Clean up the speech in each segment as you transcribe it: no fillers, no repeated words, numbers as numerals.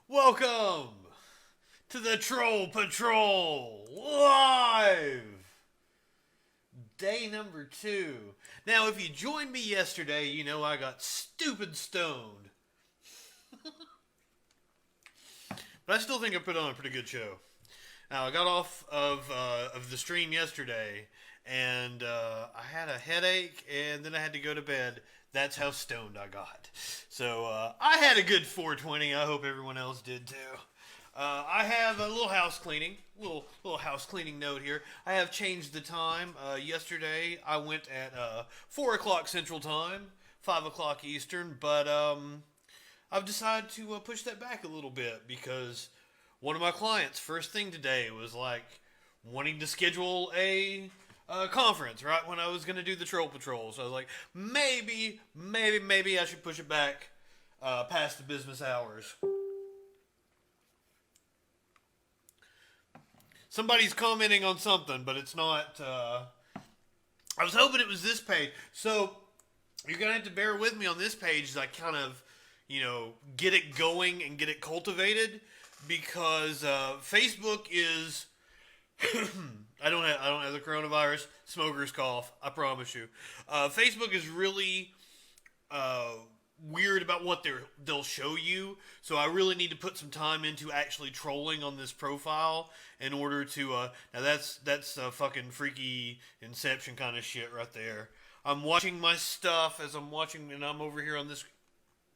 Welcome to the Troll Patrol Live! Day number 2. Now, if you joined me yesterday, you know I got stupid stoned. But I still think I put on a pretty good show. Now, I got off of the stream yesterday, and I had a headache, and then I had to go to bed. That's how stoned I got. So, I had a good 420. I hope everyone else did, too. I have a little house cleaning. Little house cleaning note here. I have changed the time. Yesterday, I went at 4 o'clock Central Time, 5 o'clock Eastern, but I've decided to push that back a little bit because one of my clients, first thing today, was like wanting to schedule a conference right when I was going to do the Troll Patrol. So I was like, maybe I should push it back past the business hours. Somebody's commenting on something, but it's not. I was hoping it was this page. So you're going to have to bear with me on this page as I kind of, get it going and get it cultivated, because Facebook is I don't have the coronavirus, smoker's cough, I promise you. Facebook is really weird about what they'll show you, so I really need to put some time into actually trolling on this profile in order to now that's fucking freaky Inception kind of shit right there. I'm watching my stuff as I'm watching, and I'm over here on this.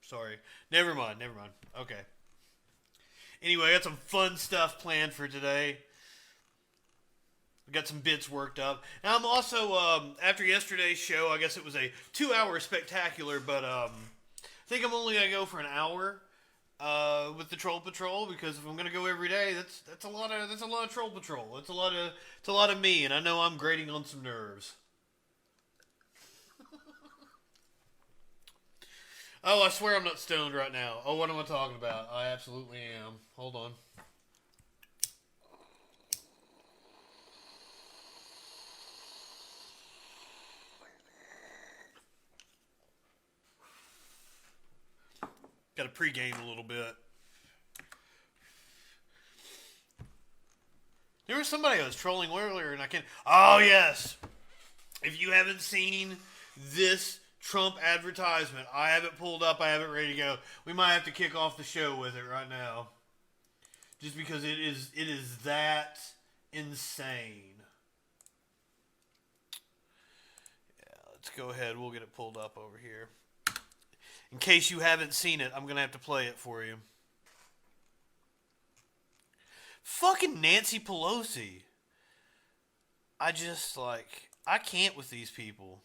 Sorry. Never mind. Okay. Anyway, I got some fun stuff planned for today. I got some bits worked up. And I'm also, after yesterday's show, I guess it was a 2-hour spectacular, but I think I'm only going to go for an hour with the Troll Patrol, because if I'm going to go every day, that's a lot of Troll Patrol. It's a lot of me, and I know I'm grating on some nerves. Oh, I swear I'm not stoned right now. Oh, what am I talking about? I absolutely am. Hold on. Got to pregame a little bit. There was somebody I was trolling earlier, and I can't. Oh, yes. If you haven't seen this Trump advertisement, I have it pulled up. I have it ready to go. We might have to kick off the show with it right now, just because it is that insane. Yeah, let's go ahead. We'll get it pulled up over here. In case you haven't seen it, I'm gonna have to play it for you. Fucking Nancy Pelosi. I can't with these people.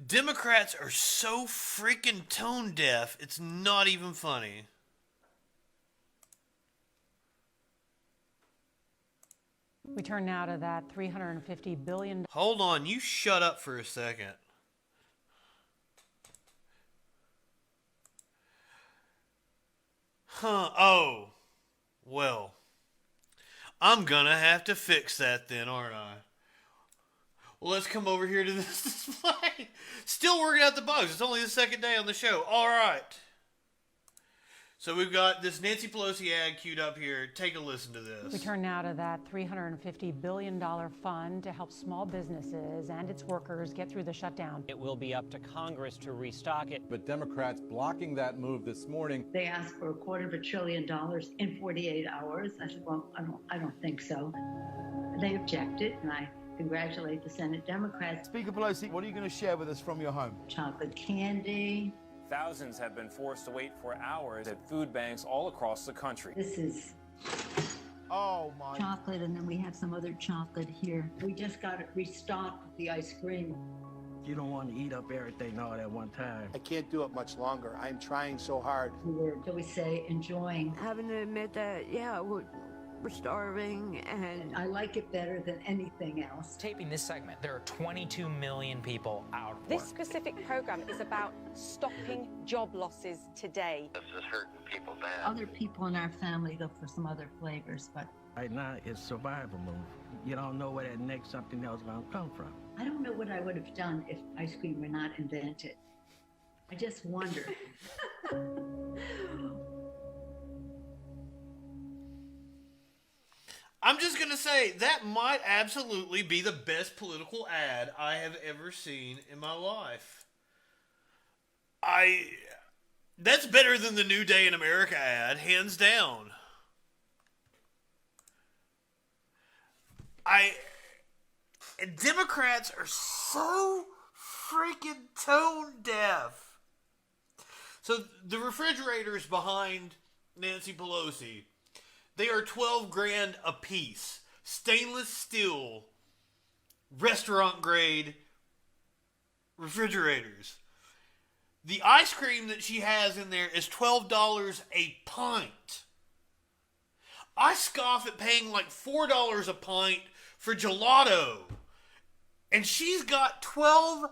Democrats are so freaking tone deaf, it's not even funny. We turn now to that $350 billion. Hold on, you shut up for a second. Oh. Well. I'm gonna have to fix that then, aren't I? Well, let's come over here to this display. Still working out the bugs. It's only the second day on the show. All right. So we've got this Nancy Pelosi ad queued up here. Take a listen to this. We turn now to that $350 billion fund to help small businesses and its workers get through the shutdown. It will be up to Congress to restock it. But Democrats blocking that move this morning. They asked for $250 billion in 48 hours. I said, well, I don't think so. They objected, and I congratulate the Senate Democrats. Speaker Pelosi, what are you going to share with us from your home? Chocolate candy. Thousands have been forced to wait for hours at food banks all across the country. This is Oh my. chocolate, and then we have some other chocolate here. We just got it restocked with the ice cream. You don't want to eat up everything all at one time. I can't do it much longer. I'm trying so hard. We were, shall we say, enjoying. Having to admit that, we're starving, and I like it better than anything else. Taping this segment, there are 22 million people out of work. This specific program is about stopping job losses today. This is hurting people bad. Other people in our family look for some other flavors, but Right now, it's survival mode. You don't know where that next something else is going to come from. I don't know what I would have done if ice cream were not invented. I just wonder. I'm just going to say that might absolutely be the best political ad I have ever seen in my life. That's better than the New Day in America ad, hands down. Democrats are so freaking tone deaf. So the refrigerators behind Nancy Pelosi, they are 12 grand a piece. Stainless steel, restaurant grade refrigerators. The ice cream that she has in there is $12 a pint. I scoff at paying like $4 a pint for gelato. And she's got $12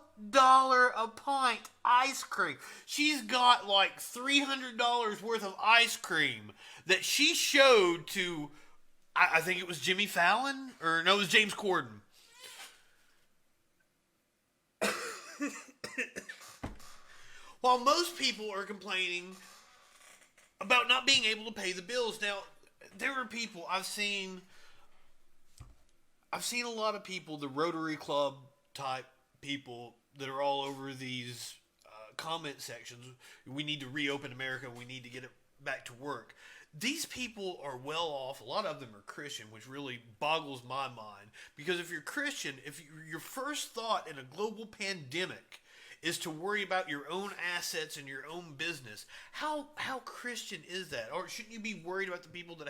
a pint ice cream. She's got like $300 worth of ice cream that she showed to, I think it was Jimmy Fallon? Or no, it was James Corden. While most people are complaining about not being able to pay the bills. Now, there are people I've seen a lot of people, the Rotary Club type people that are all over these comment sections. We need to reopen America. We need to get it back to work. These people are well off. A lot of them are Christian, which really boggles my mind. Because if you're Christian, if your first thought in a global pandemic is to worry about your own assets and your own business, how Christian is that? Or shouldn't you be worried about the people that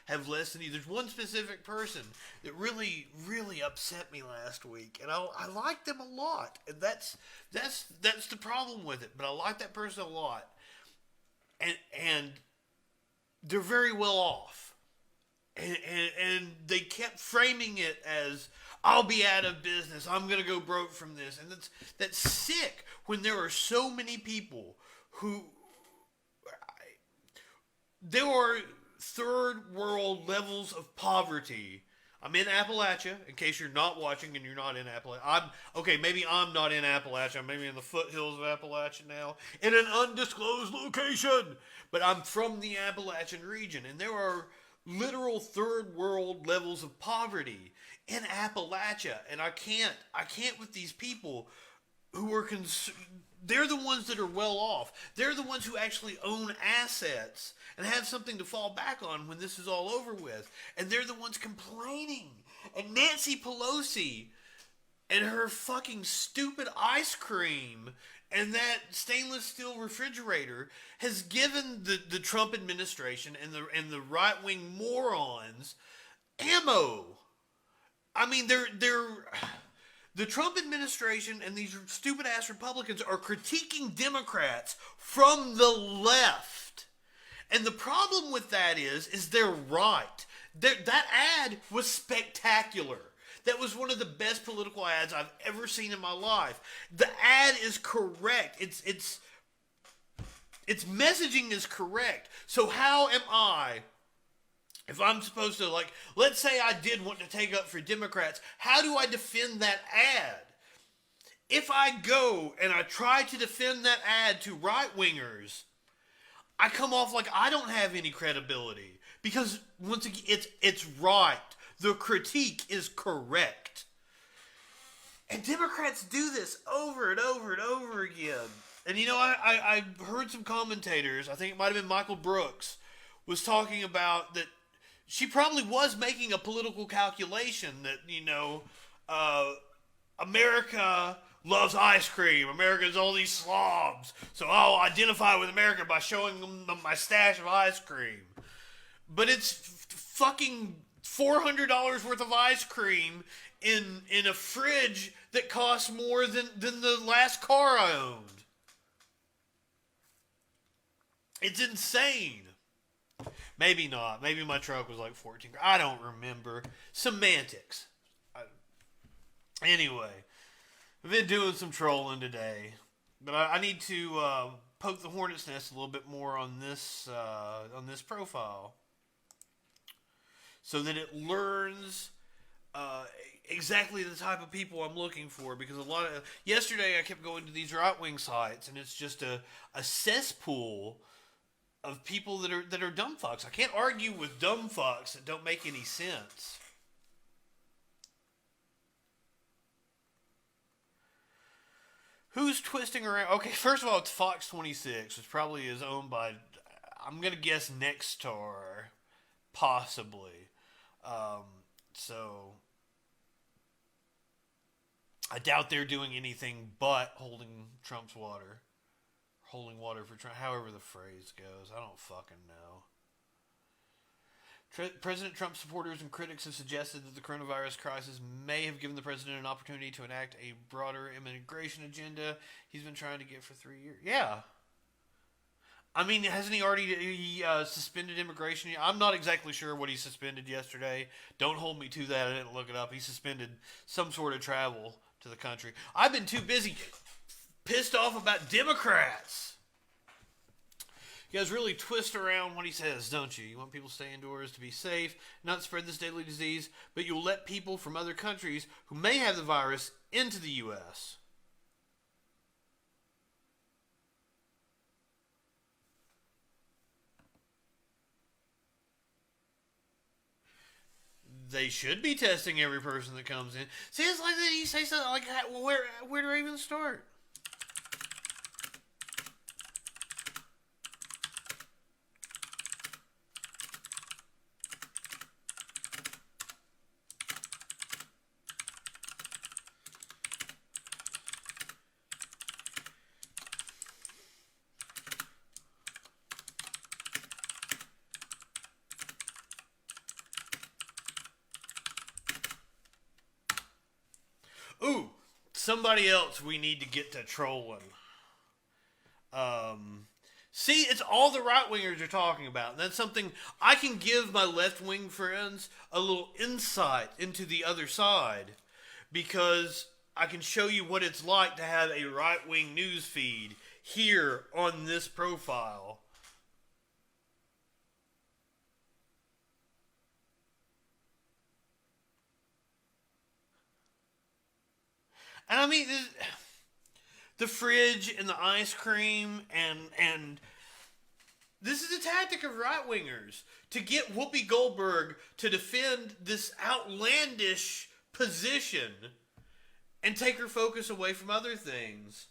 have less than you? There's one specific person that really, really upset me last week, and I like them a lot. And that's the problem with it. But I like that person a lot, and they're very well off, and they kept framing it as, I'll be out of business, I'm going to go broke from this. And that's sick when there are so many people who, there are third world levels of poverty. I'm in Appalachia, in case you're not watching and you're not in Appalachia. Maybe I'm not in Appalachia. I'm maybe in the foothills of Appalachia now, in an undisclosed location. But I'm from the Appalachian region, and there are literal third world levels of poverty in Appalachia. And I can't with these people who are they're the ones that are well off. They're the ones who actually own assets and have something to fall back on when this is all over with. And they're the ones complaining. And Nancy Pelosi and her fucking stupid ice cream and that stainless steel refrigerator has given the Trump administration and the right-wing morons ammo. I mean, the Trump administration and these stupid-ass Republicans are critiquing Democrats from the left. And the problem with that is they're right. That ad was spectacular. That was one of the best political ads I've ever seen in my life. The ad is correct. Its messaging is correct. So how am I, if I'm supposed to, like, let's say I did want to take up for Democrats, how do I defend that ad? If I go and I try to defend that ad to right-wingers, I come off like I don't have any credibility. Because, once again, it's right. The critique is correct. And Democrats do this over and over and over again. And, you know, I heard some commentators, I think it might have been Michael Brooks, was talking about that she probably was making a political calculation that, you know, America loves ice cream. America's all these slobs. So I'll identify with America by showing them my stash of ice cream. But it's fucking $400 worth of ice cream in a fridge that costs more than the last car I owned. It's insane. Maybe not. Maybe my truck was like 14. I don't remember. Semantics. Anyway, I've been doing some trolling today, but I need to poke the hornet's nest a little bit more on this profile, so that it learns exactly the type of people I'm looking for, because yesterday I kept going to these right-wing sites, and it's just a cesspool of people that are dumb fucks. I can't argue with dumb fucks that don't make any sense. Who's twisting around? Okay, first of all, it's Fox 26, which probably is owned by, I'm going to guess, Nexstar, possibly. So I doubt they're doing anything but holding Trump's water. Holding water for Trump, however the phrase goes. I don't fucking know. President Trump's supporters and critics have suggested that the coronavirus crisis may have given the president an opportunity to enact a broader immigration agenda he's been trying to get for 3 years. Yeah. I mean, hasn't he already suspended immigration? I'm not exactly sure what he suspended yesterday. Don't hold me to that. I didn't look it up. He suspended some sort of travel to the country. I've been too busy pissed off about Democrats. You guys really twist around what he says, don't you? You want people to stay indoors to be safe, not spread this deadly disease, but you'll let people from other countries who may have the virus into the U.S. They should be testing every person that comes in. See, it's like that. You say something like that. Well, where do I even start? Ooh, somebody else we need to get to trolling. See, it's all the right-wingers are talking about. And that's something I can give my left-wing friends a little insight into the other side, because I can show you what it's like to have a right-wing news feed here on this profile. And I mean, the fridge and the ice cream and this is a tactic of right-wingers to get Whoopi Goldberg to defend this outlandish position and take her focus away from other things.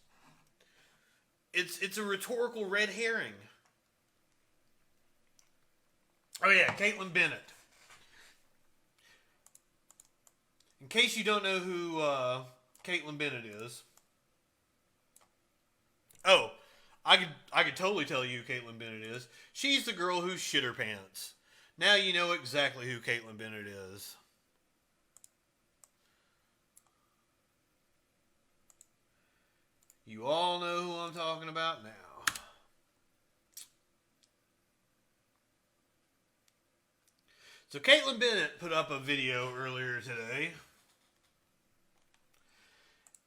It's a rhetorical red herring. Oh yeah, Caitlin Bennett. In case you don't know who Caitlin Bennett is. Oh, I could totally tell you who Caitlin Bennett is. She's the girl who shit her pants. Now you know exactly who Caitlin Bennett is. You all know who I'm talking about now. So Caitlin Bennett put up a video earlier today.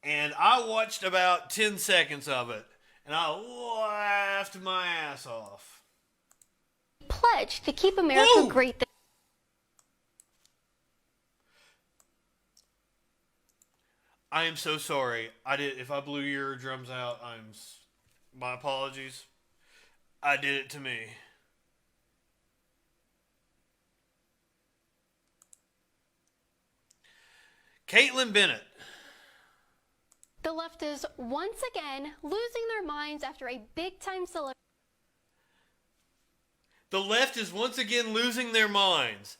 And I watched about 10 seconds of it. And I laughed my ass off. Pledge to keep America great. I am so sorry. If I blew your eardrums out, my apologies. I did it to me. Caitlin Bennett. The left is once again losing their minds after a big-time celebration. The left is once again losing their minds.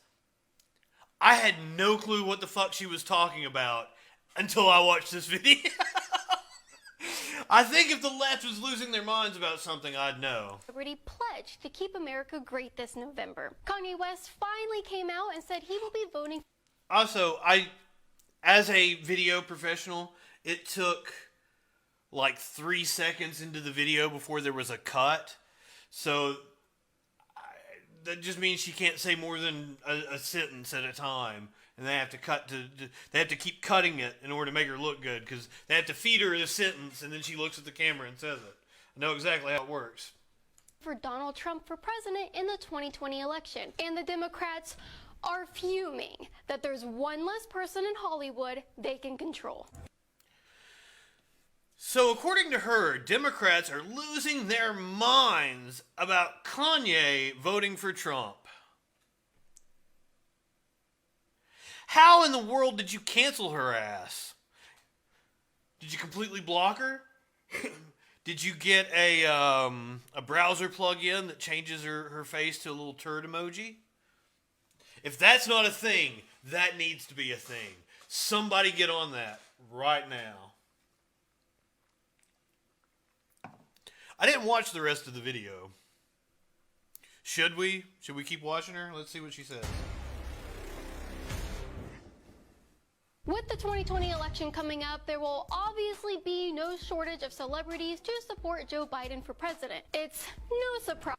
I had no clue what the fuck she was talking about until I watched this video. I think if the left was losing their minds about something, I'd know. Celebrity pledged to keep America great this November. Kanye West finally came out and said he will be voting. Also, as a video professional, it took like 3 seconds into the video before there was a cut. So that just means she can't say more than a sentence at a time. And they have to they have to keep cutting it in order to make her look good, because they have to feed her a sentence and then she looks at the camera and says it. I know exactly how it works. For Donald Trump for president in the 2020 election. And the Democrats are fuming that there's one less person in Hollywood they can control. So according to her, Democrats are losing their minds about Kanye voting for Trump. How in the world did you cancel her ass? Did you completely block her? Did you get a browser plug-in that changes her face to a little turd emoji? If that's not a thing, that needs to be a thing. Somebody get on that right now. I didn't watch the rest of the video. Should we? Should we keep watching her? Let's see what she says. With the 2020 election coming up, there will obviously be no shortage of celebrities to support Joe Biden for president. It's no surprise.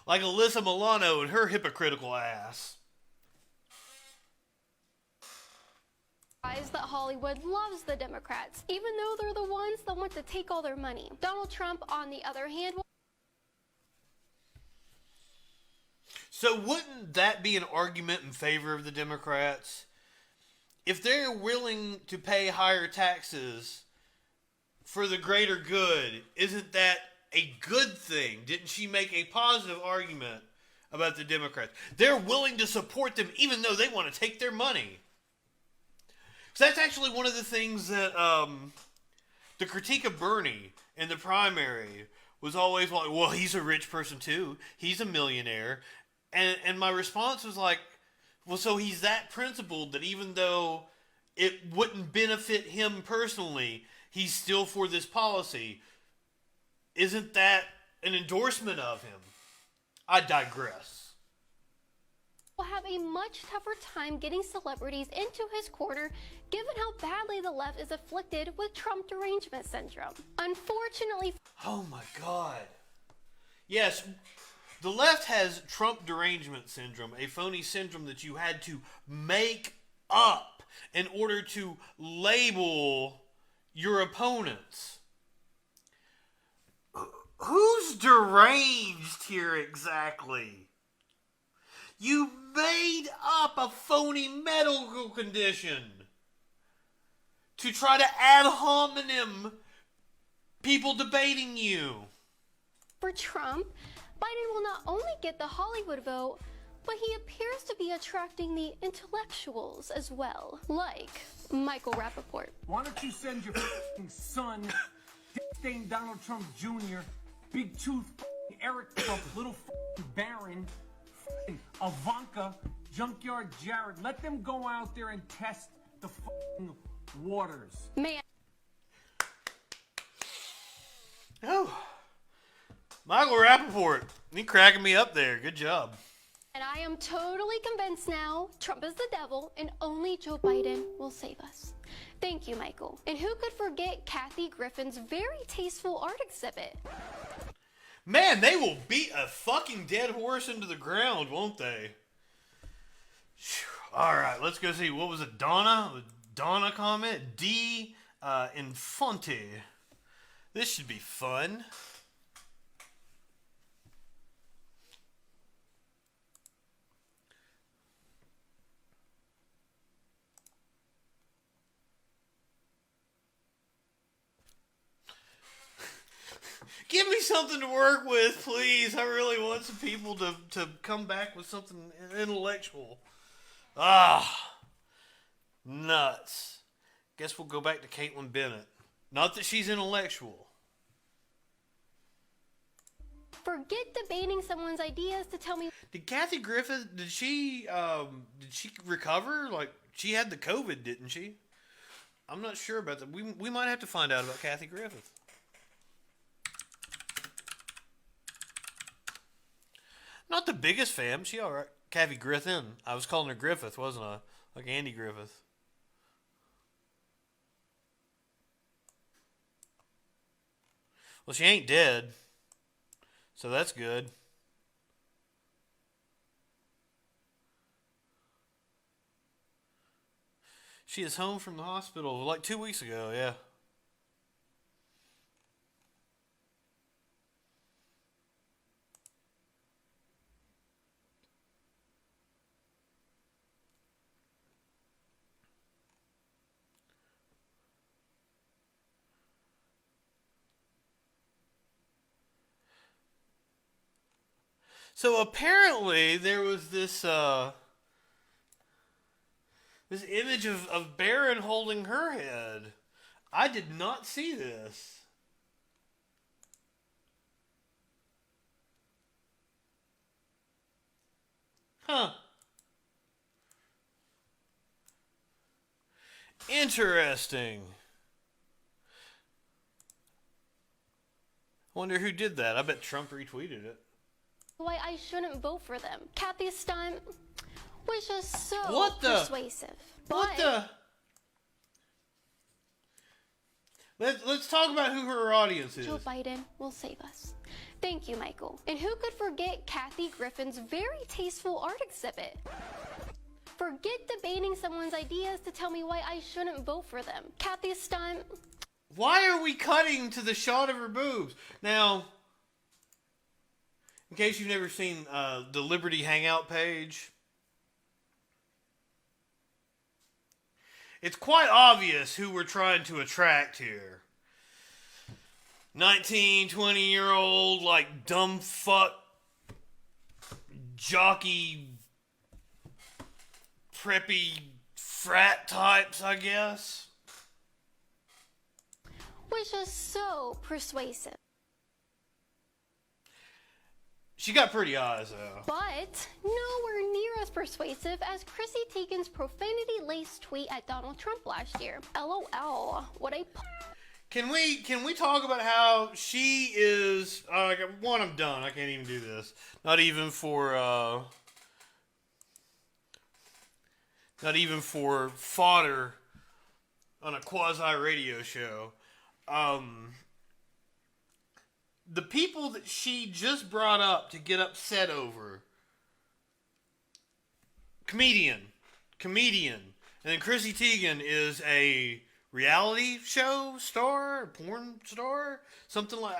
Like Alyssa Milano and her hypocritical ass. That Hollywood loves the Democrats, even though they're the ones that want to take all their money. Donald Trump, on the other hand, So wouldn't that be an argument in favor of the Democrats? If they're willing to pay higher taxes for the greater good, isn't that a good thing? Didn't she make a positive argument about the Democrats? They're willing to support them even though they want to take their money. So that's actually one of the things that the critique of Bernie in the primary was always like, well, he's a rich person too. He's a millionaire. And my response was like, well, so he's that principled that even though it wouldn't benefit him personally, he's still for this policy. Isn't that an endorsement of him? I digress. will have a much tougher time getting celebrities into his corner, given how badly the left is afflicted with Trump derangement syndrome. Unfortunately... Oh my God. Yes, the left has Trump derangement syndrome, a phony syndrome that you had to make up in order to label your opponents. Who's deranged here exactly? You made up a phony medical condition to try to ad hominem people debating you. For Trump, Biden will not only get the Hollywood vote, but he appears to be attracting the intellectuals as well, like Michael Rappaport. Why don't you send your son, stain Donald Trump Jr., Big Tooth Eric Trump, Little Barron, Ivanka, Junkyard Jared, let them go out there and test the waters. Man. Oh. Michael Rappaport, he cracking me up there. Good job. And I am totally convinced now Trump is the devil and only Joe Biden will save us. Thank you, Michael. And who could forget Kathy Griffin's very tasteful art exhibit? Man, they will beat a fucking dead horse into the ground, won't they? All right, let's go see. What was it? Donna comment? D. Infante. This should be fun. Give me something to work with, please. I really want some people to come back with something intellectual. Ah, nuts. Guess we'll go back to Caitlin Bennett. Not that she's intellectual. Forget debating someone's ideas to tell me. Did Kathy Griffith, did she recover? Like, she had the COVID, didn't she? I'm not sure about that. We might have to find out about Kathy Griffith. Not the biggest fan. She all right. Kathy Griffin. I was calling her Griffith, wasn't I? Like Andy Griffith. Well, she ain't dead. So that's good. She is home from the hospital like 2 weeks ago, yeah. So apparently there was this this image of Barron holding her head. I did not see this. Huh. Interesting. Wonder who did that. I bet Trump retweeted it. Why I shouldn't vote for them. Kathy's stunt was just so persuasive. What the? Let's talk about who her audience is. Joe Biden will save us. Thank you, Michael. And who could forget Kathy Griffin's very tasteful art exhibit? Forget debating someone's ideas to tell me why I shouldn't vote for them. Kathy's stunt. Why are we cutting to the shot of her boobs? Now, in case you've never seen the Liberty Hangout page, it's quite obvious who we're trying to attract here. 19, 20-year-old, like, dumb fuck, jockey, preppy frat types, I guess. Was just so persuasive. She got pretty eyes, though. But nowhere near as persuasive as Chrissy Teigen's profanity-laced tweet at Donald Trump last year. LOL. What a... Can we talk about how she is... one, I'm done. I can't even do this. Not even for fodder on a quasi-radio show. The people that she just brought up to get upset over. Comedian. And then Chrissy Teigen is a reality show star, porn star, something like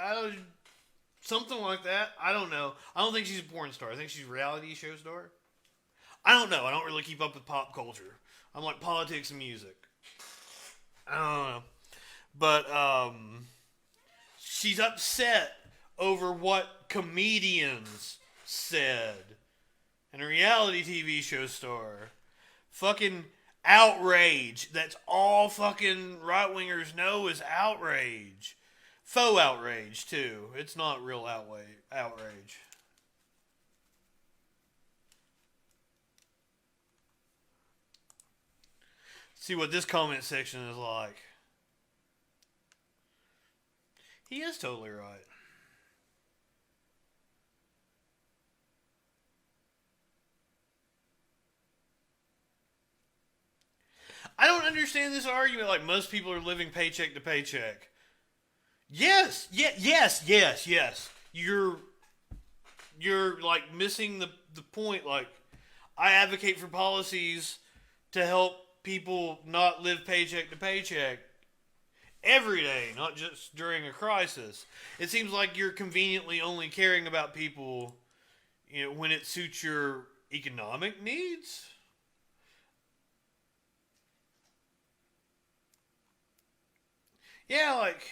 that. I don't know. I don't think she's a porn star. I think she's a reality show star. I don't know. I don't really keep up with pop culture. I'm like politics and music. I don't know. But she's upset over what comedians said. And a reality TV show star. Fucking outrage. That's all fucking right-wingers know is outrage. Faux outrage, too. It's not real outrage. See what this comment section is like. He is totally right. I don't understand this argument like most people are living paycheck to paycheck. Yes. You're like missing the point. Like, I advocate for policies to help people not live paycheck to paycheck every day, not just during a crisis. It seems like you're conveniently only caring about people, when it suits your economic needs. Yeah, like...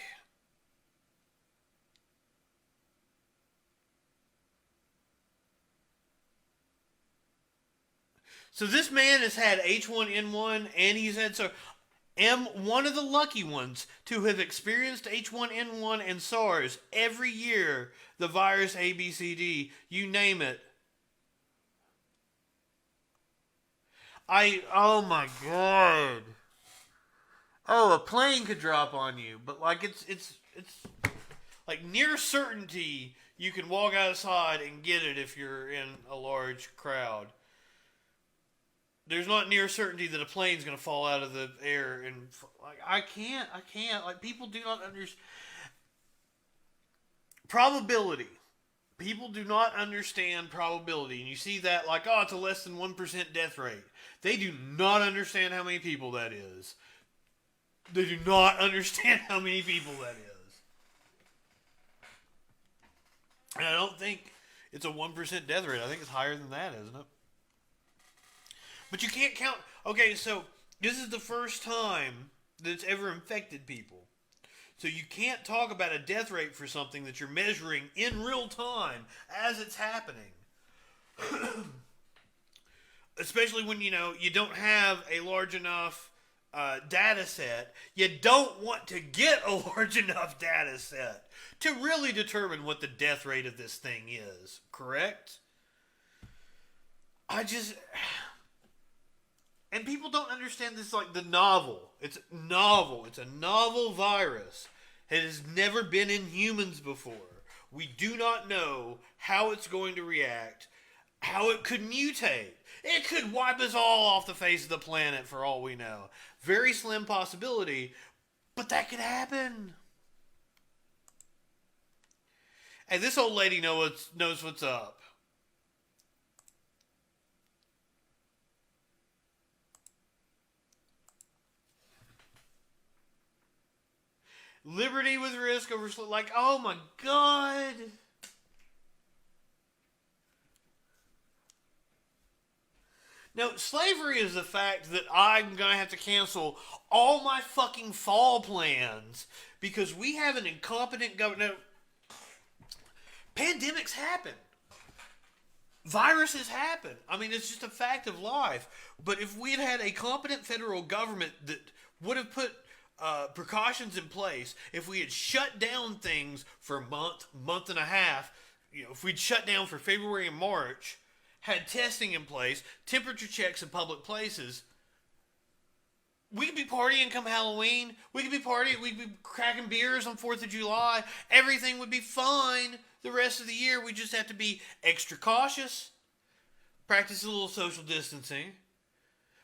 So this man has had H1N1 and he's had one of the lucky ones to have experienced H1N1 and SARS every year. The virus ABCD, you name it. Oh my God. Oh, a plane could drop on you, but like it's like near certainty you can walk outside and get it if you're in a large crowd. There's not near certainty that a plane's going to fall out of the air, and like I can't. Like, people do not understand probability. People do not understand probability, and you see that like, oh, it's a less than 1% death rate. They do not understand how many people that is. They do not understand how many people that is. And I don't think it's a 1% death rate. I think it's higher than that, isn't it? But you can't count... Okay, so this is the first time that it's ever infected people. So you can't talk about a death rate for something that you're measuring in real time as it's happening. Especially when, you don't have a large enough data set. You don't want to get a large enough data set to really determine what the death rate of this thing is. Correct? And people don't understand this, like the novel. It's novel. It's a novel virus. It has never been in humans before. We do not know how it's going to react, how it could mutate. It could wipe us all off the face of the planet for all we know. Very slim possibility, but that could happen. Hey, this old lady knows what's up. Liberty with risk over, like, oh my God. Now, slavery is the fact that I'm going to have to cancel all my fucking fall plans because we have an incompetent government. Now, pandemics happen. Viruses happen. I mean, it's just a fact of life. But if we had a competent federal government that would have put precautions in place, if we had shut down things for a month and a half, if we'd shut down for February and March, had testing in place, temperature checks in public places, we could be partying come Halloween. We could be partying. We could be cracking beers on 4th of July. Everything would be fine the rest of the year. We just have to be extra cautious, practice a little social distancing.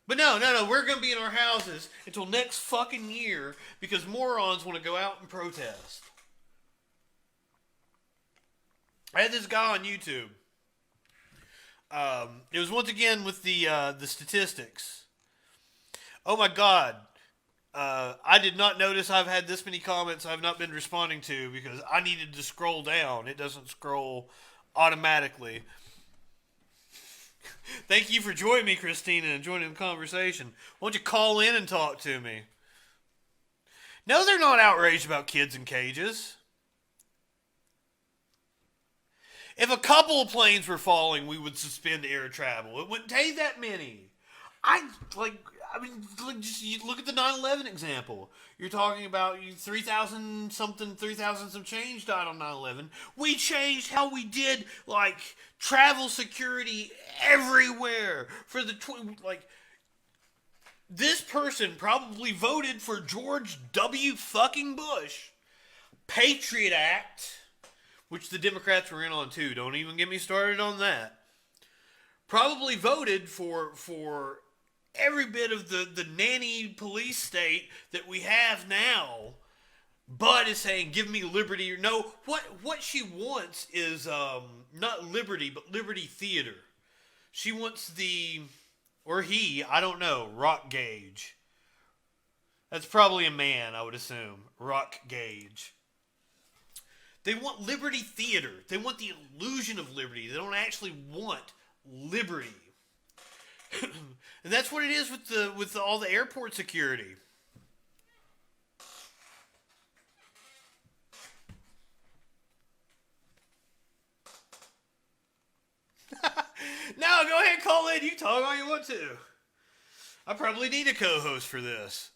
But no, we're going to be in our houses until next fucking year because morons want to go out and protest. I had this guy on YouTube. It was once again with the statistics. Oh my God. I did not notice I've had this many comments I've not been responding to because I needed to scroll down. It doesn't scroll automatically. Thank you for joining me, Christina, and joining the conversation. Why don't you call in and talk to me? No, they're not outraged about kids in cages. If a couple of planes were falling, we would suspend air travel. It wouldn't take that many. Just you look at the 9/11 example. You're talking about 3,000 some change died on 9/11. We changed how we did, travel security everywhere for the, this person probably voted for George W. fucking Bush. Patriot Act, which the Democrats were in on too. Don't even get me started on that. Probably voted for every bit of the nanny police state that we have now, but is saying, give me liberty. No, what she wants is not liberty, but Liberty Theater. She wants I don't know, Rock Gauge. That's probably a man, I would assume. Rock Gauge. They want Liberty Theater. They want the illusion of liberty. They don't actually want liberty. And that's what it is with all the airport security. No, go ahead, call in. You talk all you want to. I probably need a co-host for this.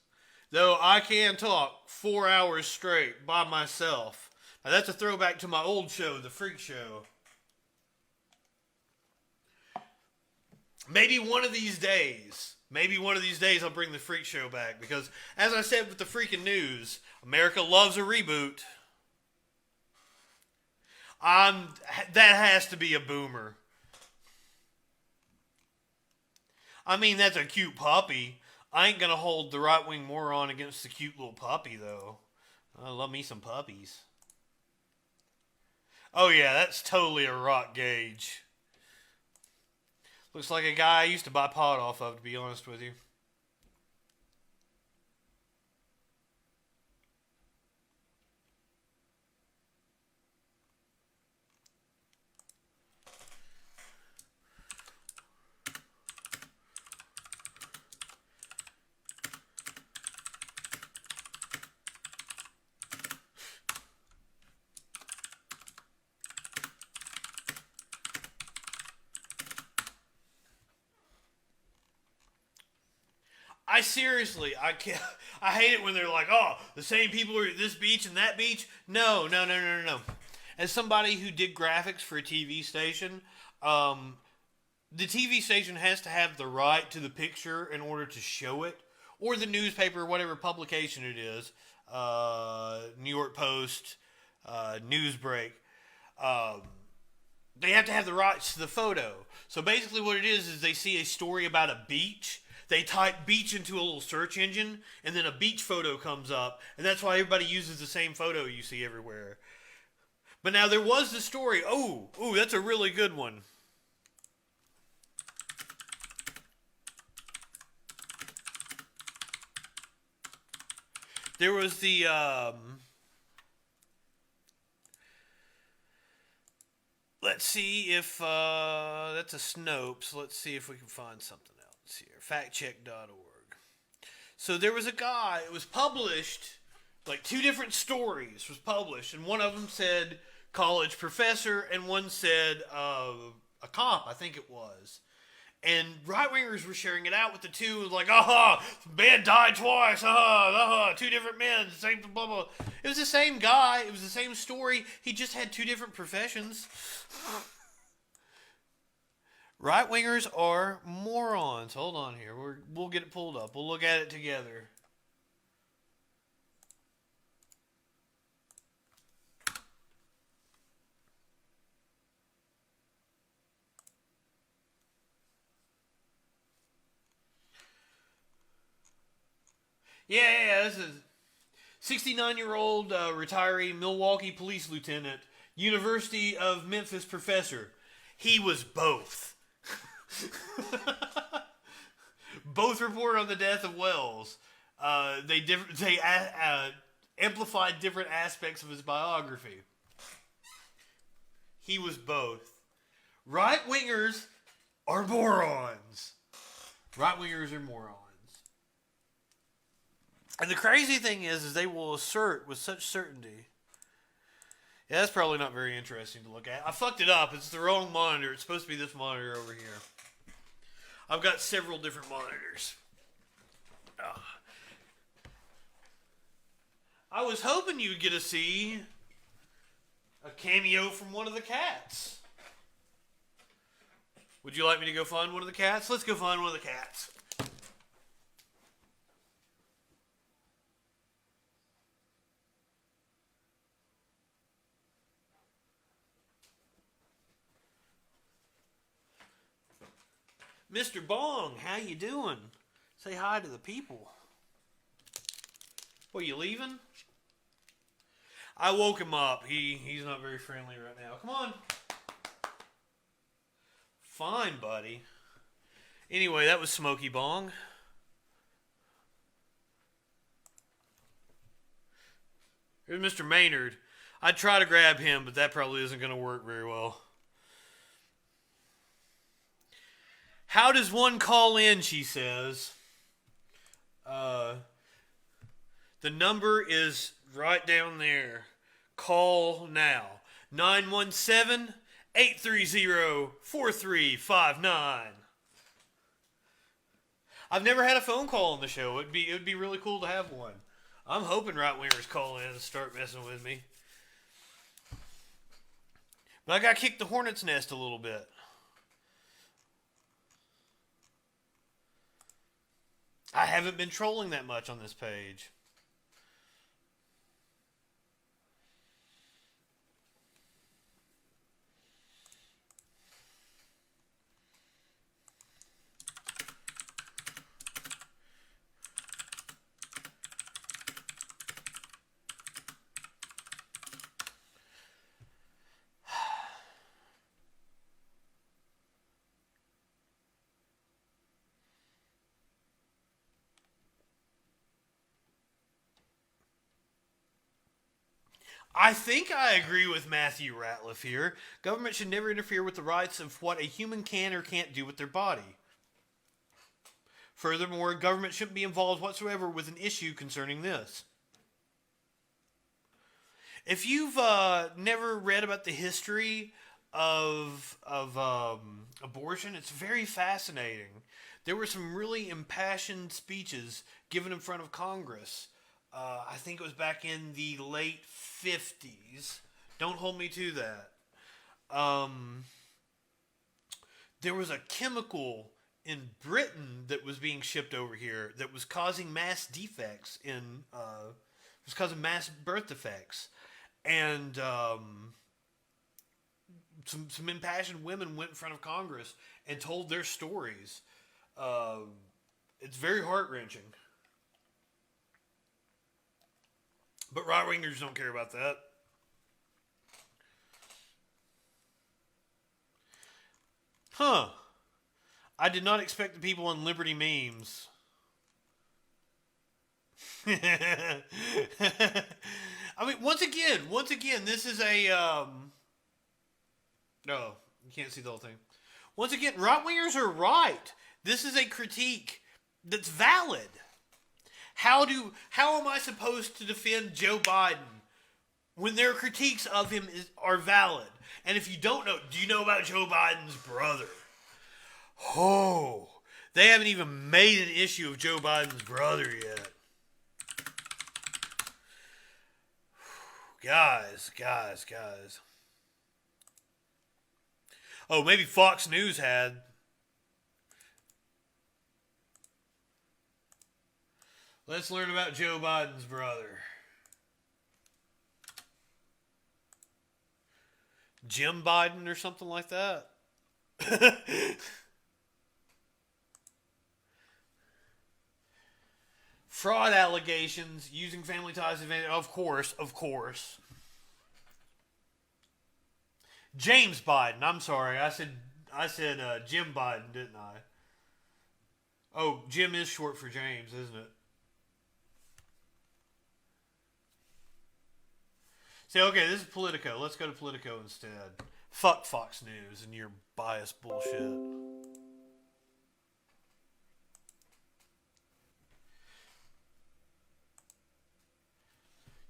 Though I can talk 4 hours straight by myself. Now that's a throwback to my old show, The Freak Show. Maybe one of these days I'll bring The Freak Show back. Because, as I said with the freaking news, America loves a reboot. That has to be a boomer. I mean, that's a cute puppy. I ain't gonna hold the right-wing moron against the cute little puppy, though. I love me some puppies. Oh yeah, that's totally a Rock Gauge. Looks like a guy I used to buy pot off of, to be honest with you. I seriously, I can't. I hate it when they're like, "Oh, the same people are at this beach and that beach." No. As somebody who did graphics for a TV station, the TV station has to have the right to the picture in order to show it, or the newspaper, whatever publication it is, New York Post, Newsbreak. They have to have the rights to the photo. So basically what it is they see a story about a beach. They type beach into a little search engine, and then a beach photo comes up. And that's why everybody uses the same photo you see everywhere. But now there was the story. Oh, that's a really good one. There was the... let's see if that's a Snopes. Let's see if we can find something else here. Factcheck.org. So there was a guy. It was published, like 2 different stories was published, and one of them said college professor, and one said a cop, I think it was. And right-wingers were sharing it out with the two. It was like, man died twice. 2 different men. Same blah, blah. It was the same guy. It was the same story. He just had 2 different professions. Right-wingers are morons. Hold on here. We'll get it pulled up. We'll look at it together. Yeah, this is 69-year-old retiree Milwaukee police lieutenant, University of Memphis professor. He was both. Both report on the death of Wells. They amplified different aspects of his biography. He was both. Right-wingers are morons. Right-wingers are morons. And the crazy thing is they will assert with such certainty. Yeah, that's probably not very interesting to look at. I fucked it up. It's the wrong monitor. It's supposed to be this monitor over here. I've got several different monitors. I was hoping you'd get to see a cameo from one of the cats. Would you like me to go find one of the cats? Let's go find one of the cats. Mr. Bong, how you doing? Say hi to the people. What, you leaving? I woke him up. He's not very friendly right now. Come on. Fine, buddy. Anyway, that was Smokey Bong. Here's Mr. Maynard. I'd try to grab him, but that probably isn't going to work very well. How does one call in, she says. The number is right down there. Call now. 917-830-4359. I've never had a phone call on the show. It would be really cool to have one. I'm hoping right-wingers call in and start messing with me. But I got kicked the hornet's nest a little bit. I haven't been trolling that much on this page. I think I agree with Matthew Ratliff here. Government should never interfere with the rights of what a human can or can't do with their body. Furthermore, government shouldn't be involved whatsoever with an issue concerning this. If you've never read about the history of abortion, it's very fascinating. there were some really impassioned speeches given in front of Congress. I think it was back in the late 50s. Don't hold me to that. There was a chemical in Britain that was being shipped over here that was causing mass defects was causing mass birth defects. And some impassioned women went in front of Congress and told their stories. It's very heart-wrenching. But right-wingers don't care about that. Huh. I did not expect the people on Liberty memes. I mean, once again, this is a, no, you can't see the whole thing. Once again, right-wingers are right. This is a critique that's valid. How am I supposed to defend Joe Biden when their critiques of him are valid? And if you don't know, do you know about Joe Biden's brother? Oh, they haven't even made an issue of Joe Biden's brother yet. Guys. Oh, maybe Fox News had. Let's learn about Joe Biden's brother. Jim Biden or something like that. Fraud allegations using family ties advantage. Of course. James Biden. I'm sorry. I said Jim Biden, didn't I? Oh, Jim is short for James, isn't it? See, okay, this is Politico. Let's go to Politico instead. Fuck Fox News and your biased bullshit.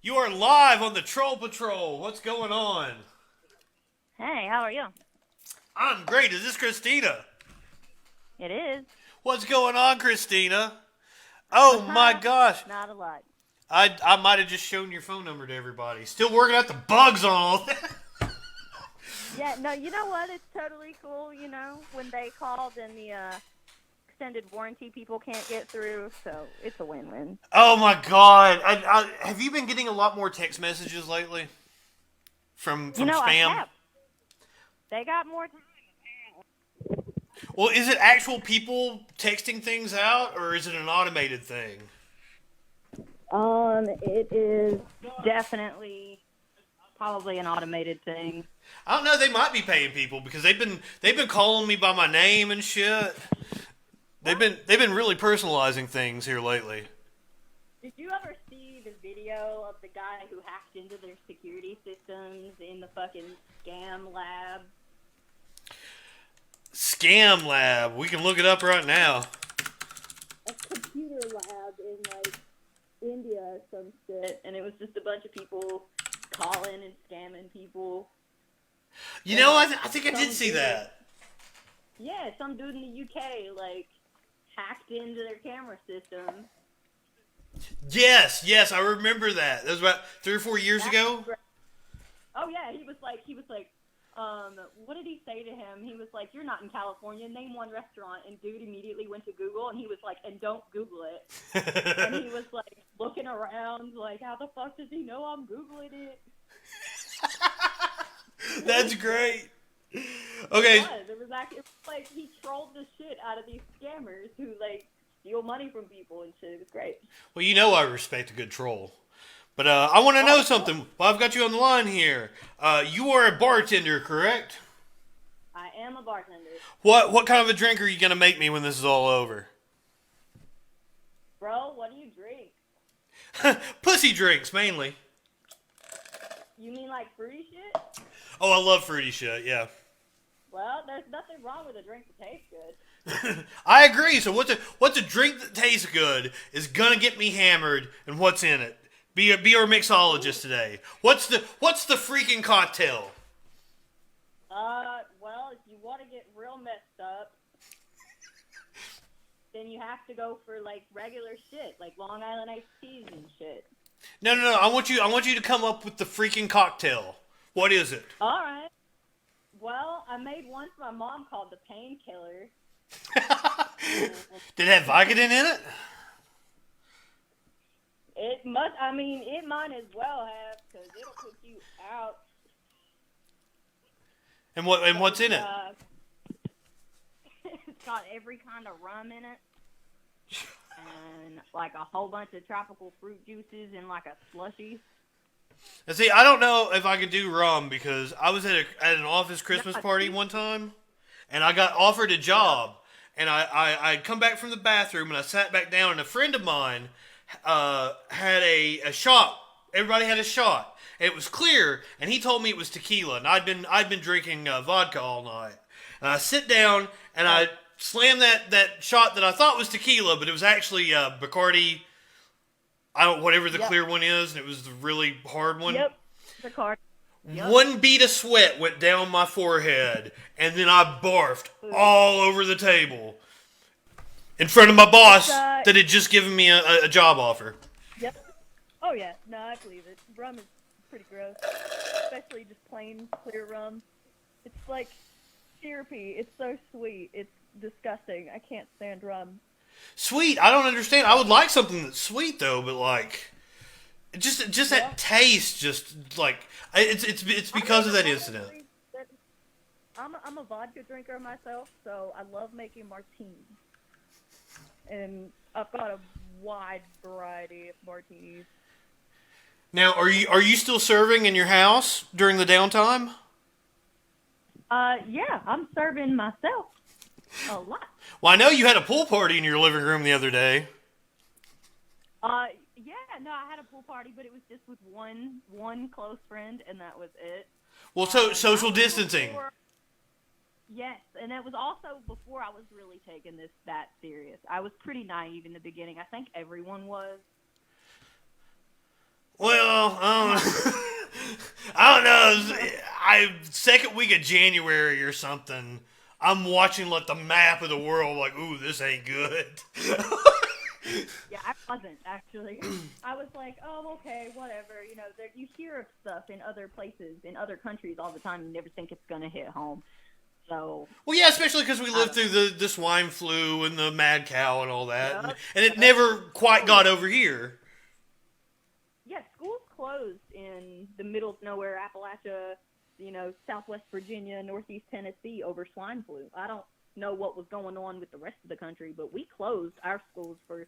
You are live on the Troll Patrol. What's going on? Hey, how are you? I'm great. Is this Christina? It is. What's going on, Christina? Oh my gosh. Not a lot. I might have just shown your phone number to everybody. Still working out the bugs on all that. Yeah, no, you know what? It's totally cool, you know, when they called and the extended warranty people can't get through, so it's a win-win. Oh my god. Have you been getting a lot more text messages lately? From spam? I have. They got more time. Well, is it actual people texting things out, or is it an automated thing? It is definitely probably an automated thing. I don't know. They might be paying people because they've been calling me by my name and shit. They've been really personalizing things here lately. Did you ever see the video of the guy who hacked into their security systems in the fucking scam lab? Scam lab. We can look it up right now. A computer lab in like India or some shit, and it was just a bunch of people calling and scamming people. You know, I think I did see that. Yeah, some dude in the UK like hacked into their camera system. Yes, I remember that. That was about 3 or 4 years ago. Oh yeah, he was like, what did he say to him? He was like, "You're not in California. Name one restaurant." And dude immediately went to Google, and he was like, "And don't Google it." And he was like looking around, like, "How the fuck does he know I'm Googling it?" That's great. Okay. It was like he trolled the shit out of these scammers who like steal money from people and shit. It was great. Well, you know I respect a good troll. But I want to know something. Well, I've got you on the line here. You are a bartender, correct? I am a bartender. What kind of a drink are you going to make me when this is all over? Bro, what do you drink? Pussy drinks, mainly. You mean like fruity shit? Oh, I love fruity shit, yeah. Well, there's nothing wrong with a drink that tastes good. I agree. So what's a drink that tastes good is going to get me hammered, and what's in it? Be our mixologist today. What's the freaking cocktail? Well, if you want to get real messed up, then you have to go for like regular shit, like Long Island iced teas and shit. No. I want you to come up with the freaking cocktail. What is it? All right. Well, I made one for my mom called the Painkiller. Did it have Vicodin in it? It must. I mean, it might as well have, because it'll put you out. And what's in it? It's got every kind of rum in it, and like a whole bunch of tropical fruit juices and like a slushie. And see, I don't know if I could do rum because I was at an office Christmas party one time, and I got offered a job, and I'd come back from the bathroom and I sat back down, and a friend of mine had a shot. Everybody had a shot. And it was clear, and he told me it was tequila, and I'd been drinking vodka all night. And I sit down and I slammed that shot that I thought was tequila, but it was actually Bacardi. Whatever the clear one is, and it was the really hard one. Yep, Bacardi. Yep. One bead of sweat went down my forehead, and then I barfed all over the table in front of my boss that had just given me a job offer. Yep. Oh yeah, no, I believe it. Rum is pretty gross, especially just plain clear rum. It's like syrupy. It's so sweet. It's disgusting. I can't stand rum. Sweet? I don't understand. I would like something that's sweet though, but like, just that taste, just like it's because of that incident. I'm a vodka drinker myself, so I love making martinis, and I've got a wide variety of martinis. Now, are you still serving in your house during the downtime? Yeah, I'm serving myself a lot. Well, I know you had a pool party in your living room the other day. Yeah, no, I had a pool party, but it was just with one close friend, and that was it. Well, so social distancing. Yes, and that was also before I was really taking this that serious. I was pretty naive in the beginning. I think everyone was. Well, I don't know. Second week of January or something, I'm watching like the map of the world. Like, ooh, this ain't good. Yeah, I wasn't actually. I was like, oh, okay, whatever. You know, you hear of stuff in other places, in other countries all the time. You never think it's gonna hit home. So. Well, yeah, especially because we lived through the swine flu and the mad cow and all that, and it never quite got over here. Yeah, schools closed in the middle of nowhere, Appalachia, you know, Southwest Virginia, Northeast Tennessee over swine flu. I don't know what was going on with the rest of the country, but we closed our schools for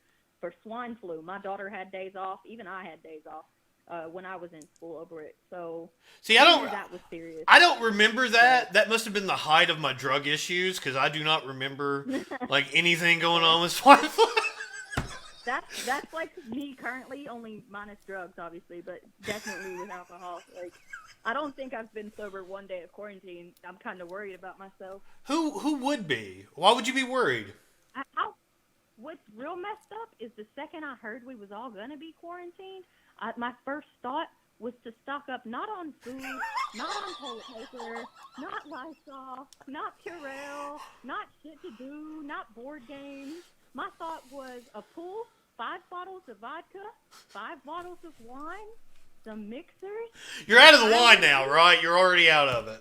swine flu. My daughter had days off. Even I had days off when I was in school over it. So see, that was serious. I don't remember that. That must have been the height of my drug issues because I do not remember like anything going on with swine flu. That's like me currently, only minus drugs, obviously, but definitely with alcohol. Like, I don't think I've been sober one day of quarantine. I'm kind of worried about myself. Who would be? Why would you be worried? What's real messed up is the second I heard we was all gonna be quarantined, my first thought was to stock up not on food, not on toilet paper, not Lysol, not Purell, not shit to do, not board games. My thought was a pool, 5 bottles of vodka, 5 bottles of wine, some mixers. You're out of the wine now, right? You're already out of it.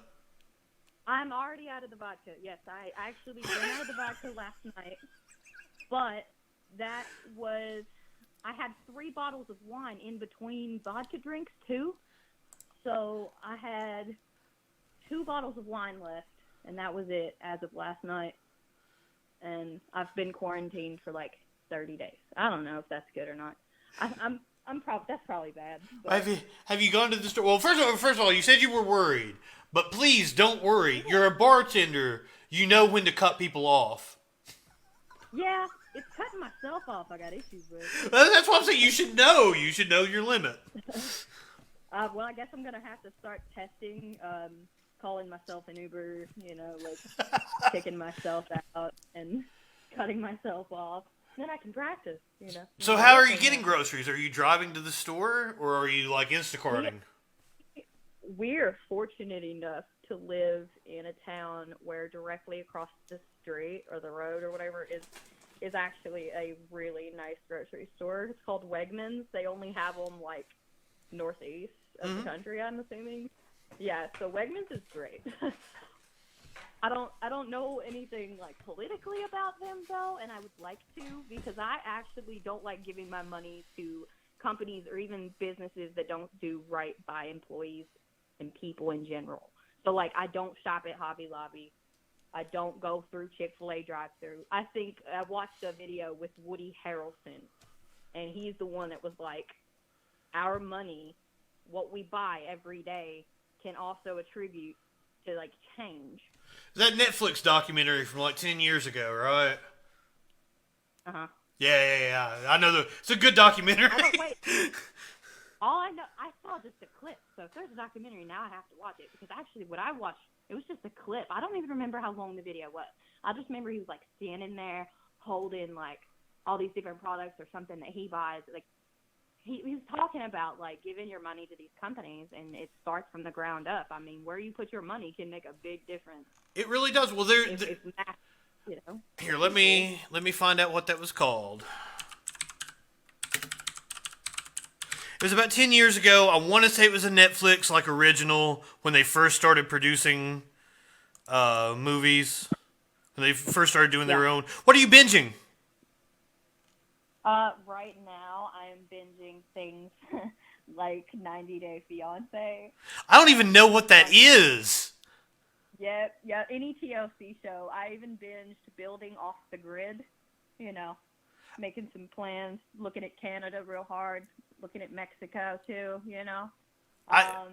I'm already out of the vodka. Yes, I actually ran out of the vodka last night. But that was, I had 3 bottles of wine in between vodka drinks too. So I had 2 bottles of wine left, and that was it as of last night. And I've been quarantined for like 30 days. I don't know if that's good or not. That's probably bad. But. Have you gone to the store? Well, first of all, you said you were worried, but please don't worry. You're a bartender. You know when to cut people off. Yeah, it's cutting myself off. I got issues with. That's what I'm saying. You should know. You should know your limit. Well, I guess I'm gonna have to start testing. Calling myself an Uber, you know, like kicking myself out and cutting myself off. Then I can practice, you know. So how are you getting groceries? Are you driving to the store or are you like Instacarting? We're fortunate enough to live in a town where directly across the street or the road or whatever is is actually a really nice grocery store. It's called Wegmans. They only have them like northeast of the country, I'm assuming. Yeah, so Wegmans is great. I don't know anything like politically about them though, and I would like to, because I actually don't like giving my money to companies or even businesses that don't do right by employees and people in general. So like, I don't shop at Hobby Lobby. I don't go through Chick-fil-A drive-thru. I think I watched a video with Woody Harrelson, and he's the one that was like, our money, what we buy every day, can also attribute to like change. That Netflix documentary from like 10 years ago, right? Uh-huh. Yeah. I know it's a good documentary. Wait. All I know, I saw just a clip. So if there's a documentary, now I have to watch it. Because actually what I watched, it was just a clip. I don't even remember how long the video was. I just remember he was like standing there holding like all these different products or something that he buys. Like he was talking about like giving your money to these companies, and it starts from the ground up. I mean, where you put your money can make a big difference. It really does. Well, You know. Here, let me find out what that was called. It was about 10 years ago. I want to say it was a Netflix like original when they first started producing movies. When they first started doing their own. What are you binging? Right now I'm binging things like 90 Day Fiancé. I don't even know what that is. Yeah, any TLC show. I even binged Building Off the Grid, you know, making some plans, looking at Canada real hard, looking at Mexico too, you know. I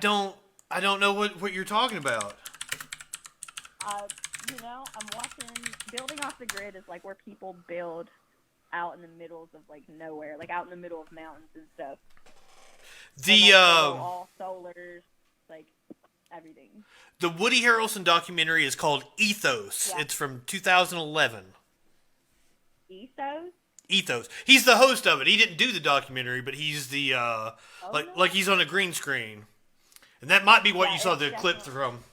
don't know what you're talking about. You know, I'm watching Building Off the Grid is like where people build out in the middle of like nowhere, like out in the middle of mountains and stuff. The all solars, like everything. The Woody Harrelson documentary is called Ethos. Yeah. It's from 2011. Ethos. He's the host of it. He didn't do the documentary, but he's the like he's on a green screen. And that might be what you saw the clip from.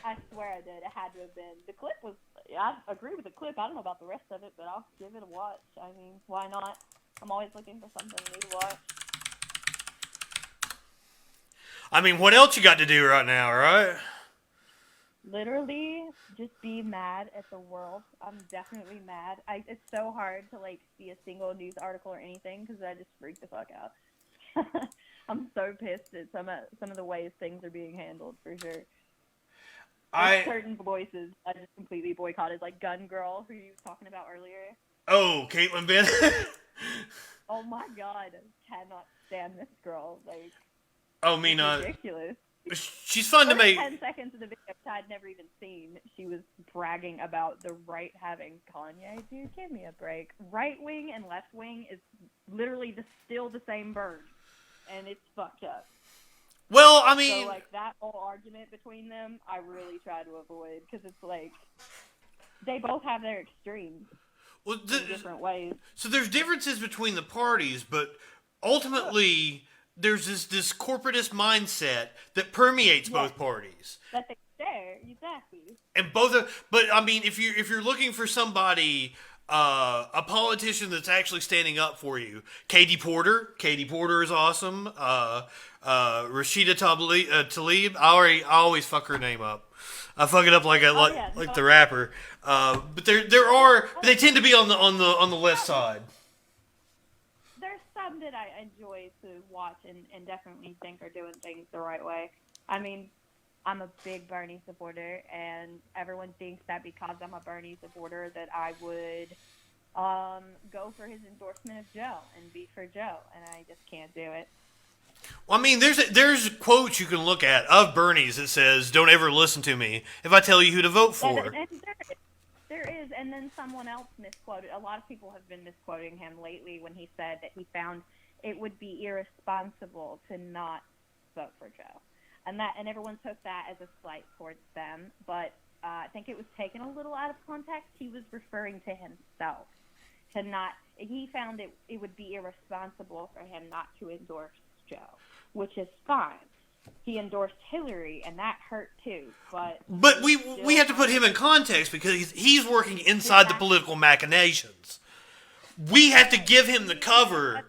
I swear I did. It had to have been. The clip was, I agree with the clip. I don't know about the rest of it, but I'll give it a watch. I mean, why not? I'm always looking for something new to watch. I mean, what else you got to do right now, right? Literally, just be mad at the world. I'm definitely mad. It's so hard to, like, see a single news article or anything because I just freak the fuck out. I'm so pissed at some of the ways things are being handled, for sure. Certain voices I just completely boycotted, like Gun Girl, who you were talking about earlier. Oh, Caitlin Bennett. Oh my god, I cannot stand this girl. Like, oh, me not. Ridiculous. She's fun to make. 10 seconds of the video, which I'd never even seen, she was bragging about the right having Kanye. Dude, give me a break. Right wing and left wing is literally still the same bird, and it's fucked up. Well, I mean... So, like, that whole argument between them, I really try to avoid, because it's like, they both have their extremes in different ways. So there's differences between the parties, but ultimately, there's this corporatist mindset that permeates both parties. That they share, exactly. And but I mean, if you're looking for somebody... a politician that's actually standing up for you. Katie Porter is awesome. Rashida Tlaib. I always fuck her name up. I fuck it up like the rapper. But they tend to be on the left side. There's some that I enjoy to watch and definitely think are doing things the right way. I mean, I'm a big Bernie supporter, and everyone thinks that because I'm a Bernie supporter that I would go for his endorsement of Joe and be for Joe, and I just can't do it. Well, I mean, there's quotes you can look at of Bernie's that says, "Don't ever listen to me if I tell you who to vote for." And there is, and then someone else misquoted. A lot of people have been misquoting him lately when he said that he found it would be irresponsible to not vote for Joe. And everyone took that as a slight towards them, but I think it was taken a little out of context. He was referring to himself. He found it would be irresponsible for him not to endorse Joe, which is fine. he endorsed Hillary, and that hurt too. But we have to put him in context because he's working inside the political machinations. We have to give him the cover.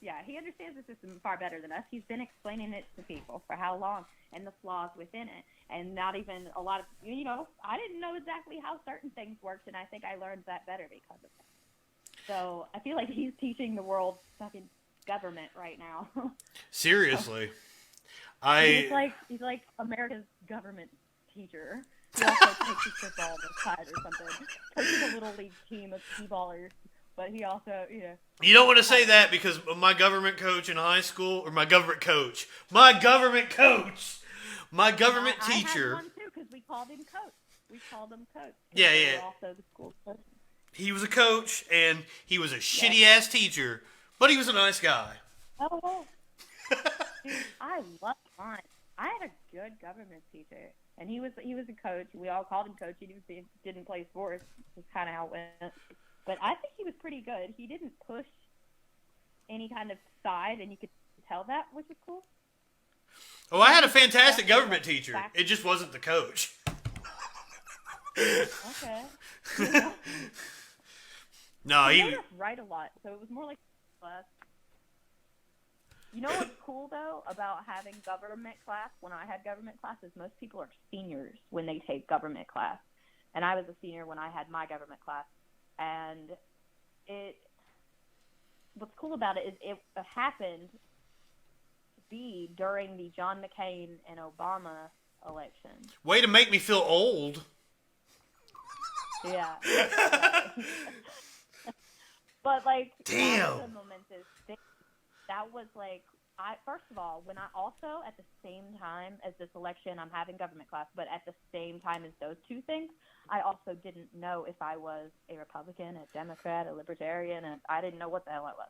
Yeah, he understands the system far better than us. He's been explaining it to people for how long and the flaws within it. And not even a lot of, I didn't know exactly how certain things worked, and I think I learned that better because of it. So I feel like he's teaching the world fucking government right now. Seriously. He's like America's government teacher. He also takes his football on the side or something. Coaches a little league team of t-ballers. But he also, You don't want to say that because my government coach in high school, or my government teacher. I had one too because we called him coach. Yeah. We were also the school coach. He was a coach, and he was a shitty-ass teacher, but he was a nice guy. Oh, dude, I love mine. I had a good government teacher, and he was a coach. We all called him coach. He didn't play sports. That's kind of how it went. But I think he was pretty good. He didn't push any kind of side, and you could tell that, which was cool. Oh, I had a fantastic government teacher. It just wasn't the coach. Okay. No, he made us write a lot, so it was more like class. You know what's cool, though, about having government class? When I had government classes, most people are seniors when they take government class. And I was a senior when I had my government class. And what's cool about it is it happened to be during the John McCain and Obama election. Way to make me feel old. Yeah. But damn. That was a momentous thing. That was first of all, when I also at the same time as this election, I'm having government class, but at the same time as those two things, I also didn't know if I was a Republican, a Democrat, a Libertarian, and I didn't know what the hell I was.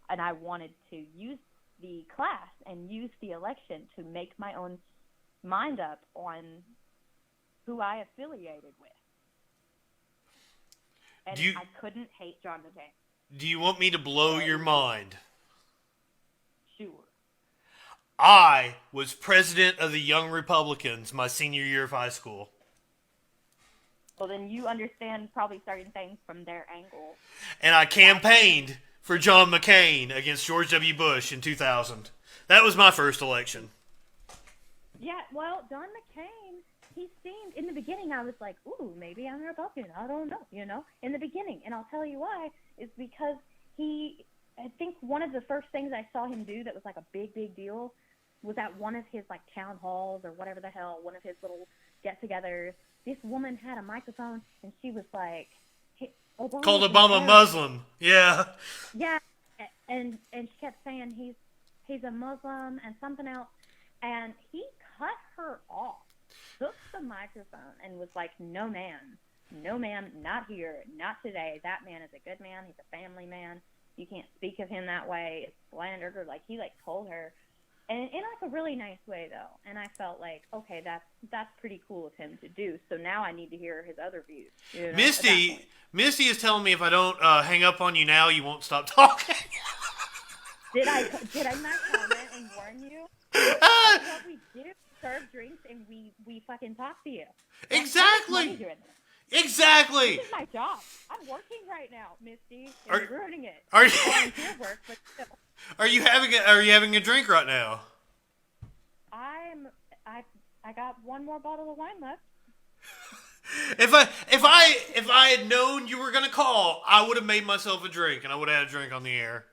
And I wanted to use the class and use the election to make my own mind up on who I affiliated with. And I couldn't hate John McCain. Do you want me to blow your mind? Sure. I was president of the Young Republicans my senior year of high school. Well, then you understand probably certain things from their angle. And I campaigned for John McCain against George W. Bush in 2000. That was my first election. Yeah, well, John McCain, he seemed, in the beginning, I was like, ooh, maybe I'm a Republican. I don't know, in the beginning. And I'll tell you why, is because I think one of the first things I saw him do that was like a big, big deal was at one of his town halls or whatever the hell, one of his little get-togethers. This woman had a microphone and she was like, hey, Obama called Obama Muslim. Yeah. Yeah, and she kept saying he's a Muslim and something else, and he cut her off, took the microphone, and was like, no ma'am, not here, not today. That man is a good man. He's a family man. You can't speak of him that way. It's slandered her. He told her, and in a really nice way though. And I felt like, okay, that's pretty cool of him to do. So now I need to hear his other views. Misty is telling me if I don't hang up on you now, you won't stop talking. Did I not comment and warn you? That's what we do. Serve drinks and we fucking talk to you. Exactly. Exactly. This is my job. I'm working right now, Misty. Are ruining it. Are you? Volunteer work, but still. Are you having a drink right now? I got one more bottle of wine left. If I had known you were gonna call, I would have made myself a drink and I would have had a drink on the air.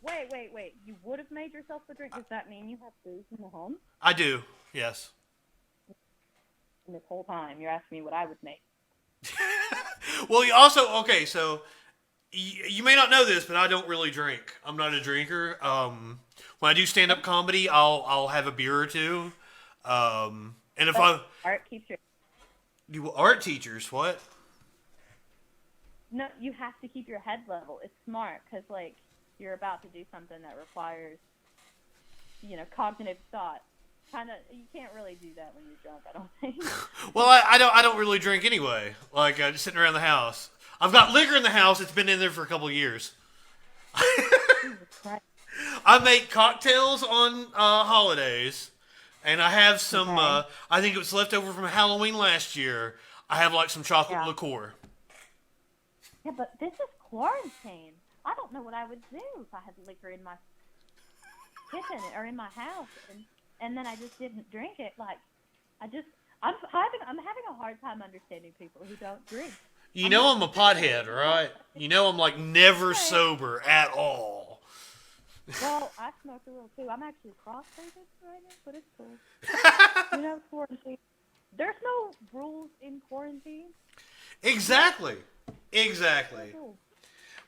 Wait. You would have made yourself a drink? Does that mean you have booze in the home? I do. Yes. And this whole time, you're asking me what I would make. Well, you also so you may not know this, but I don't really drink. I'm not a drinker. When I do stand-up comedy, I'll have a beer or two. And if art teacher, art teachers, what? No, you have to keep your head level. It's smart because you're about to do something that requires cognitive thought. You can't really do that when you're drunk, I don't think. Well, I don't really drink anyway. Just sitting around the house. I've got liquor in the house. It's been in there for a couple of years. Jesus Christ. I make cocktails on holidays, and I have some. Okay. I think it was left over from Halloween last year. I have like some chocolate liqueur. Yeah, but this is quarantine. I don't know what I would do if I had liquor in my kitchen or in my house, and then I just didn't drink it. Like, I'm having a hard time understanding people who don't drink. You know I'm a pothead, right? You know I'm like never sober at all. Well, I smoke a little too. I'm actually cross-legged right now, but it's cool. You know, quarantine. There's no rules in quarantine. Exactly.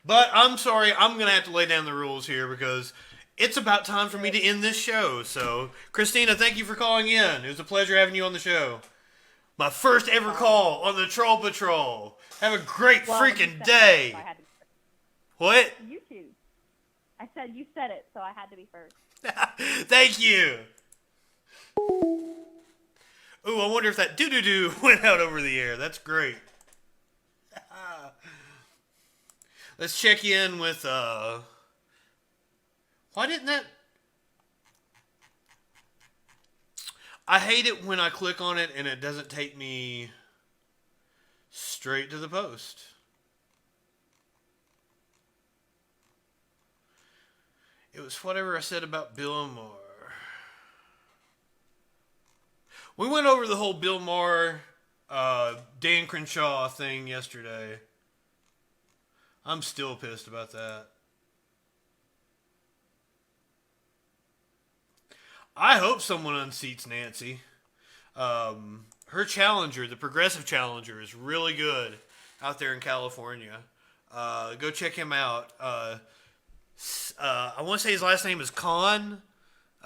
But I'm sorry, I'm going to have to lay down the rules here because it's about time for me to end this show. So, Christina, thank you for calling in. It was a pleasure having you on the show. My first ever call on the Troll Patrol. Have a great freaking day. What? You choose. I said you said it, so I had to be first. Thank you. Ooh, I wonder if that doo-doo-doo went out over the air. That's great. Let's check in with, why didn't that... I hate it when I click on it and it doesn't take me straight to the post. It was whatever I said about Bill Maher. We went over the whole Bill Maher, Dan Crenshaw thing yesterday. I'm still pissed about that. I hope someone unseats Nancy. Her challenger, the progressive challenger, is really good out there in California. Go check him out. I want to say his last name is Khan,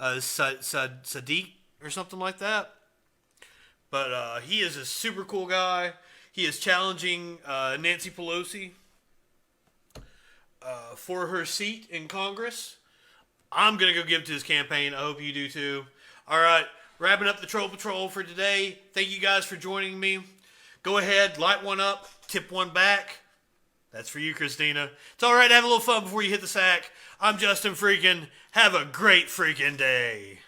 Sadiq or something like that. But he is a super cool guy. He is challenging Nancy Pelosi for her seat in Congress. I'm going to go give to his campaign. I hope you do too. All right, wrapping up the Troll Patrol for today. Thank you guys for joining me. Go ahead, light one up, tip one back. That's for you, Christina. It's all right to have a little fun before you hit the sack. I'm Justin Freakin. Have a great freaking day.